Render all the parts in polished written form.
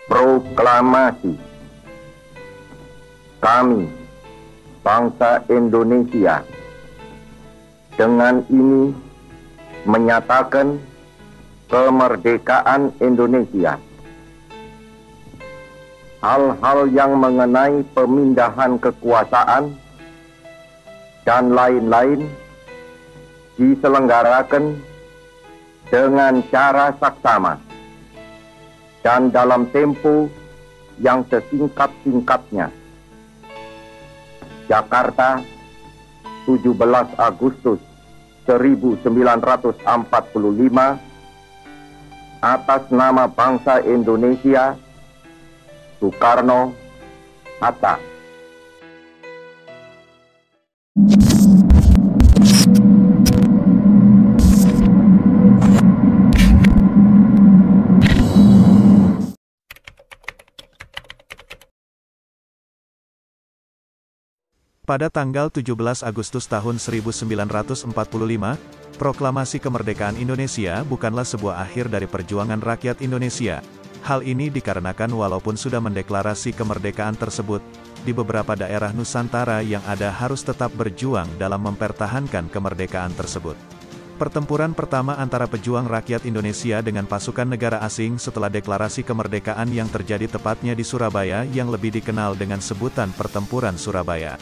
Proklamasi. Kami, bangsa Indonesia, dengan ini menyatakan kemerdekaan Indonesia. Hal-hal yang mengenai pemindahan kekuasaan dan lain-lain diselenggarakan dengan cara saksama dan dalam tempo yang sesingkat-singkatnya. Jakarta, 17 Agustus 1945, atas nama bangsa Indonesia, Soekarno, Hatta. Pada tanggal 17 Agustus tahun 1945, proklamasi kemerdekaan Indonesia bukanlah sebuah akhir dari perjuangan rakyat Indonesia. Hal ini dikarenakan walaupun sudah mendeklarasi kemerdekaan tersebut, di beberapa daerah Nusantara yang ada harus tetap berjuang dalam mempertahankan kemerdekaan tersebut. Pertempuran pertama antara pejuang rakyat Indonesia dengan pasukan negara asing setelah deklarasi kemerdekaan yang terjadi tepatnya di Surabaya yang lebih dikenal dengan sebutan Pertempuran Surabaya.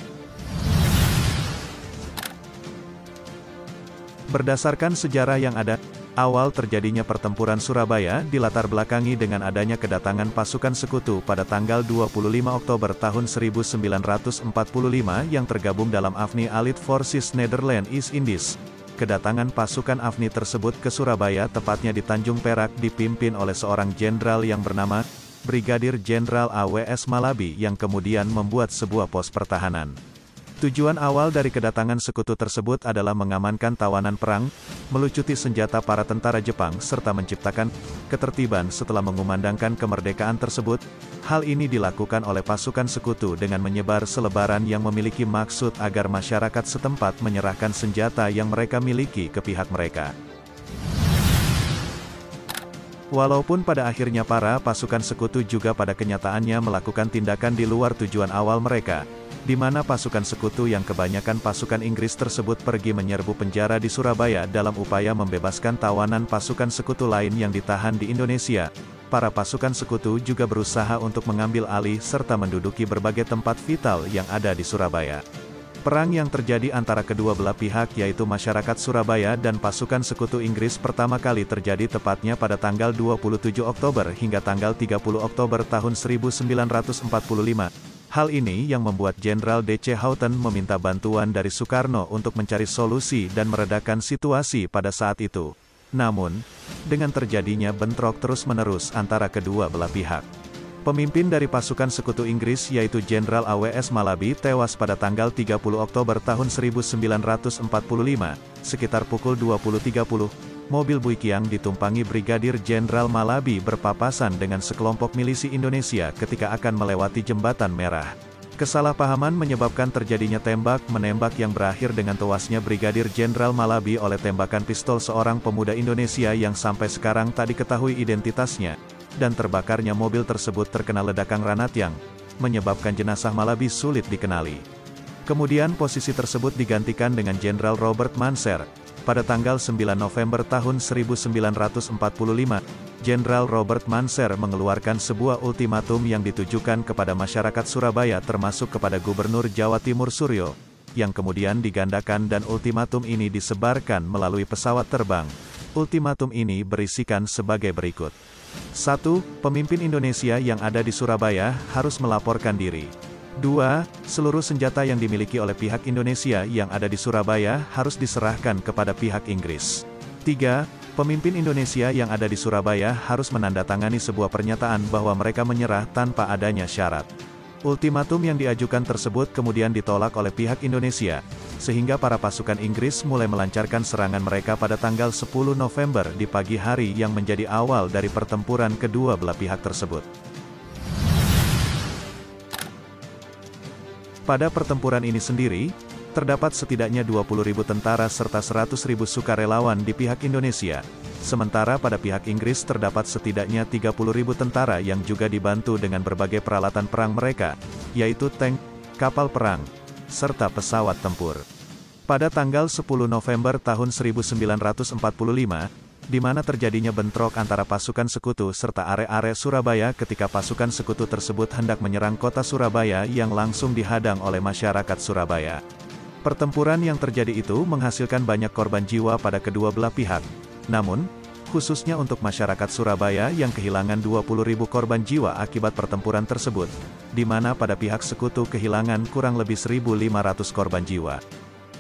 Berdasarkan sejarah yang ada, awal terjadinya pertempuran Surabaya dilatar belakangi dengan adanya kedatangan pasukan sekutu pada tanggal 25 Oktober tahun 1945 yang tergabung dalam AFNI Allied Forces Netherlands East Indies. Kedatangan pasukan AFNI tersebut ke Surabaya tepatnya di Tanjung Perak dipimpin oleh seorang jenderal yang bernama Brigadir Jenderal A.W.S. Malabi yang kemudian membuat sebuah pos pertahanan. Tujuan awal dari kedatangan sekutu tersebut adalah mengamankan tawanan perang, melucuti senjata para tentara Jepang serta menciptakan ketertiban setelah mengumandangkan kemerdekaan tersebut. Hal ini dilakukan oleh pasukan sekutu dengan menyebar selebaran yang memiliki maksud agar masyarakat setempat menyerahkan senjata yang mereka miliki ke pihak mereka. Walaupun pada akhirnya para pasukan sekutu juga pada kenyataannya melakukan tindakan di luar tujuan awal mereka, di mana pasukan sekutu yang kebanyakan pasukan Inggris tersebut pergi menyerbu penjara di Surabaya dalam upaya membebaskan tawanan pasukan sekutu lain yang ditahan di Indonesia. Para pasukan sekutu juga berusaha untuk mengambil alih serta menduduki berbagai tempat vital yang ada di Surabaya. Perang yang terjadi antara kedua belah pihak yaitu masyarakat Surabaya dan pasukan sekutu Inggris pertama kali terjadi tepatnya pada tanggal 27 Oktober hingga tanggal 30 Oktober tahun 1945. Hal ini yang membuat Jenderal D.C. Houghton meminta bantuan dari Soekarno untuk mencari solusi dan meredakan situasi pada saat itu. Namun, dengan terjadinya bentrok terus-menerus antara kedua belah pihak, pemimpin dari pasukan sekutu Inggris yaitu Jenderal A.W.S. Malabi tewas pada tanggal 30 Oktober tahun 1945, sekitar pukul 20.30. Mobil Bui Kiang ditumpangi Brigadir Jenderal Malabi berpapasan dengan sekelompok milisi Indonesia ketika akan melewati Jembatan Merah. Kesalahpahaman menyebabkan terjadinya tembak-menembak yang berakhir dengan tewasnya Brigadir Jenderal Malabi oleh tembakan pistol seorang pemuda Indonesia yang sampai sekarang tak diketahui identitasnya, dan terbakarnya mobil tersebut terkena ledakan granat yang menyebabkan jenazah Malabi sulit dikenali. Kemudian posisi tersebut digantikan dengan Jenderal Robert Manser. Pada tanggal 9 November tahun 1945, Jenderal Robert Manser mengeluarkan sebuah ultimatum yang ditujukan kepada masyarakat Surabaya termasuk kepada Gubernur Jawa Timur Suryo, yang kemudian digandakan dan ultimatum ini disebarkan melalui pesawat terbang. Ultimatum ini berisikan sebagai berikut. 1. Pemimpin Indonesia yang ada di Surabaya harus melaporkan diri. 2. Seluruh senjata yang dimiliki oleh pihak Indonesia yang ada di Surabaya harus diserahkan kepada pihak Inggris. 3. Pemimpin Indonesia yang ada di Surabaya harus menandatangani sebuah pernyataan bahwa mereka menyerah tanpa adanya syarat. Ultimatum yang diajukan tersebut kemudian ditolak oleh pihak Indonesia, sehingga para pasukan Inggris mulai melancarkan serangan mereka pada tanggal 10 November di pagi hari yang menjadi awal dari pertempuran kedua belah pihak tersebut. Pada pertempuran ini sendiri, terdapat setidaknya 20.000 tentara serta 100.000 sukarelawan di pihak Indonesia. Sementara pada pihak Inggris terdapat setidaknya 30.000 tentara yang juga dibantu dengan berbagai peralatan perang mereka, yaitu tank, kapal perang, serta pesawat tempur. Pada tanggal 10 November tahun 1945, di mana terjadinya bentrok antara pasukan sekutu serta are-are Surabaya ketika pasukan sekutu tersebut hendak menyerang kota Surabaya yang langsung dihadang oleh masyarakat Surabaya. Pertempuran yang terjadi itu menghasilkan banyak korban jiwa pada kedua belah pihak. Namun, khususnya untuk masyarakat Surabaya yang kehilangan 20.000 korban jiwa akibat pertempuran tersebut, di mana pada pihak sekutu kehilangan kurang lebih 1.500 korban jiwa.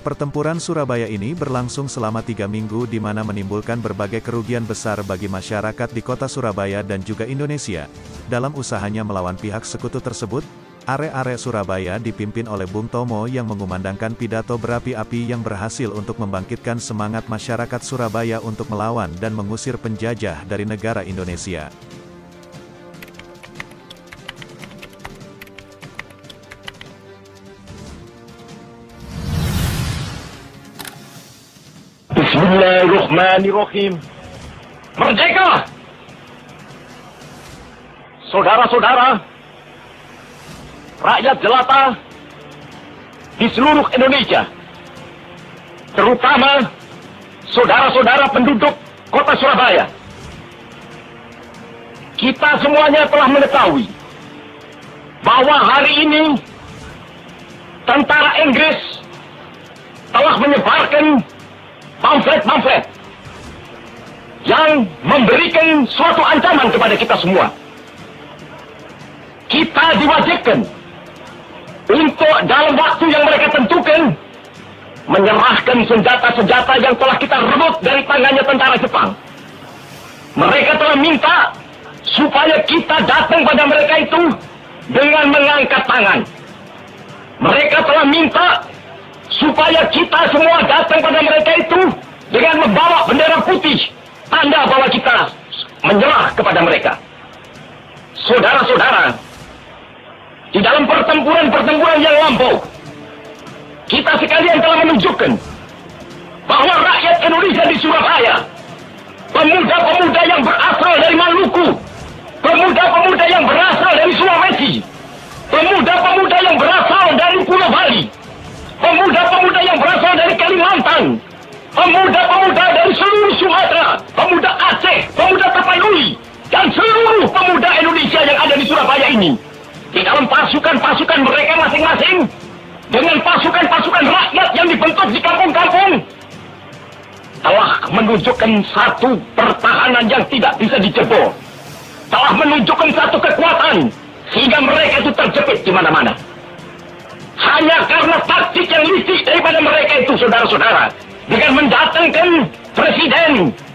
Pertempuran Surabaya ini berlangsung selama 3 minggu di mana menimbulkan berbagai kerugian besar bagi masyarakat di kota Surabaya dan juga Indonesia. Dalam usahanya melawan pihak sekutu tersebut, are-are Surabaya dipimpin oleh Bung Tomo yang mengumandangkan pidato berapi-api yang berhasil untuk membangkitkan semangat masyarakat Surabaya untuk melawan dan mengusir penjajah dari negara Indonesia. Bismillahirrahmanirrahim. Merdeka! Saudara-saudara, rakyat jelata di seluruh Indonesia, terutama saudara-saudara penduduk kota Surabaya, kita semuanya telah mengetahui bahwa hari ini tentara Inggris telah menyebarkan pamflet-pamflet yang memberikan suatu ancaman kepada kita semua. Kita diwajibkan untuk dalam waktu yang mereka tentukan menyerahkan senjata-senjata yang telah kita rebut dari tangannya tentara Jepang. Mereka telah minta supaya kita datang pada mereka itu dengan mengangkat tangan. Mereka telah minta supaya kita semua datang pada mereka itu dengan membawa bendera putih, tanda bahwa kita menyerah kepada mereka. Saudara-saudara, di dalam pertempuran-pertempuran yang lampau, kita sekalian telah menunjukkan bahwa rakyat Indonesia di Surabaya, pemuda-pemuda yang berasal dari Maluku, pemuda-pemuda yang berasal dari Sulawesi, pemuda-pemuda yang berasal dari Pulau Bali, pemuda-pemuda yang berasal dari Kalimantan, pemuda-pemuda dari seluruh Sumatera, pemuda Aceh, pemuda Tapanuli, dan seluruh pemuda Indonesia yang ada di Surabaya ini, di dalam pasukan-pasukan mereka masing-masing, dengan pasukan-pasukan rakyat yang dibentuk di kampung-kampung, telah menunjukkan satu pertahanan yang tidak bisa dijebol, telah menunjukkan satu kekuatan, sehingga mereka itu terjepit di mana-mana. Hanya karena taktik yang licik daripada mereka itu, saudara-saudara, dengan mendatangkan presiden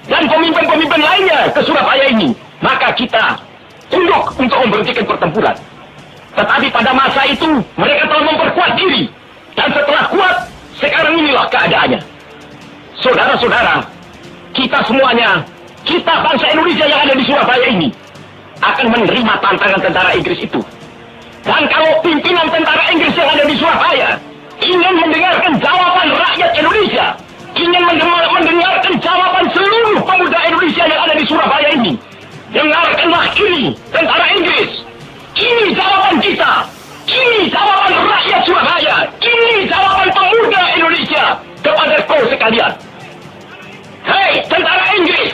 dan pemimpin-pemimpin lainnya ke Surabaya ini, maka kita tunduk untuk memberhentikan pertempuran. Tetapi pada masa itu, mereka telah memperkuat diri. Dan setelah kuat, sekarang inilah keadaannya. Saudara-saudara, kita semuanya, kita bangsa Indonesia yang ada di Surabaya ini, akan menerima tantangan tentara Inggris itu. Dan kalau pimpinan tentara Inggris yang ada di Surabaya ingin mendengarkan jawaban rakyat Indonesia, ingin mendengarkan jawaban seluruh pemuda Indonesia yang ada di Surabaya ini, dengarkanlah ini, tentara Inggris. Ini jawaban kita. Ini jawaban rakyat Surabaya. Ini jawaban pemuda Indonesia kepada kau sekalian. Hei, tentara Inggris,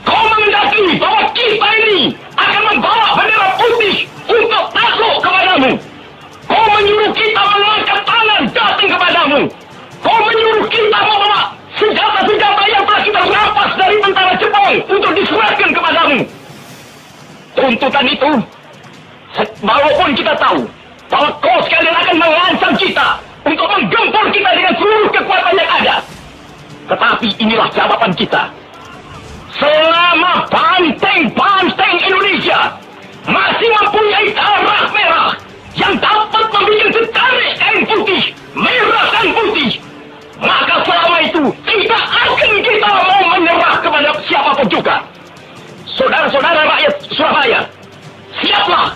kau menghendaki bahwa kita ini akan membawa bendera putih untuk takluk kepadamu. Kau menyuruh kita mengangkat tangan datang kepadamu. Kau menyuruh kita membawa senjata-senjata yang telah kita rampas dari tentara Jepang untuk diserahkan kepadamu. Tuntutan itu, walaupun kita tahu bahwa kau sekalian akan mengancam kita untuk menggempur kita dengan seluruh kekuatan yang ada, tetapi inilah jawaban kita. Selama banteng-banteng Indonesia masih mempunyai darah merah yang dapat membuat setarik kain putih, merah dan putih, maka selama itu tidak akan kita mau menyerah kepada siapapun juga. Saudara-saudara rakyat Surabaya, siaplah,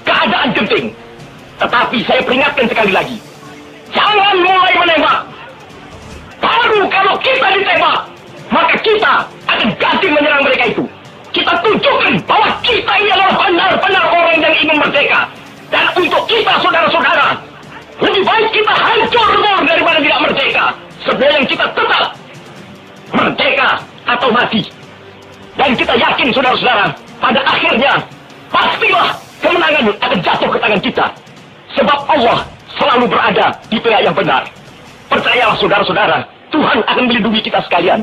keadaan genting. Tetapi saya peringatkan sekali lagi, Jangan mulai menembak. Baru kalau kita ditembak, maka kita akan ganti menyerang mereka itu. Kita tunjukkan bahwa kita ini adalah benar-benar orang yang ingin merdeka. Dan untuk kita, saudara-saudara, lebih baik kita hancur daripada tidak merdeka. Sebelum kita tetap merdeka atau mati. Dan kita yakin, saudara-saudara, pada akhirnya, pastilah kemenangan akan jatuh ke tangan kita. Sebab Allah selalu berada di pihak yang benar. Percayalah, saudara-saudara, Tuhan akan melindungi kita sekalian.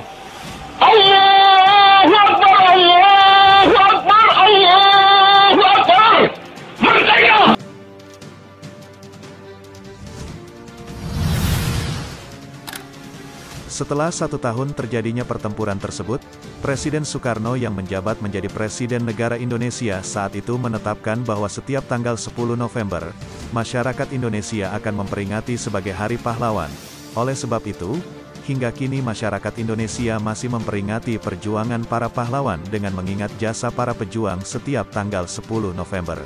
Allahu Akbar, Allahu Akbar, Allahu Akbar. Merdeka! Setelah 1 tahun terjadinya pertempuran tersebut, Presiden Soekarno yang menjabat menjadi Presiden Negara Indonesia saat itu menetapkan bahwa setiap tanggal 10 November, masyarakat Indonesia akan memperingati sebagai Hari Pahlawan. Oleh sebab itu, hingga kini masyarakat Indonesia masih memperingati perjuangan para pahlawan dengan mengingat jasa para pejuang setiap tanggal 10 November.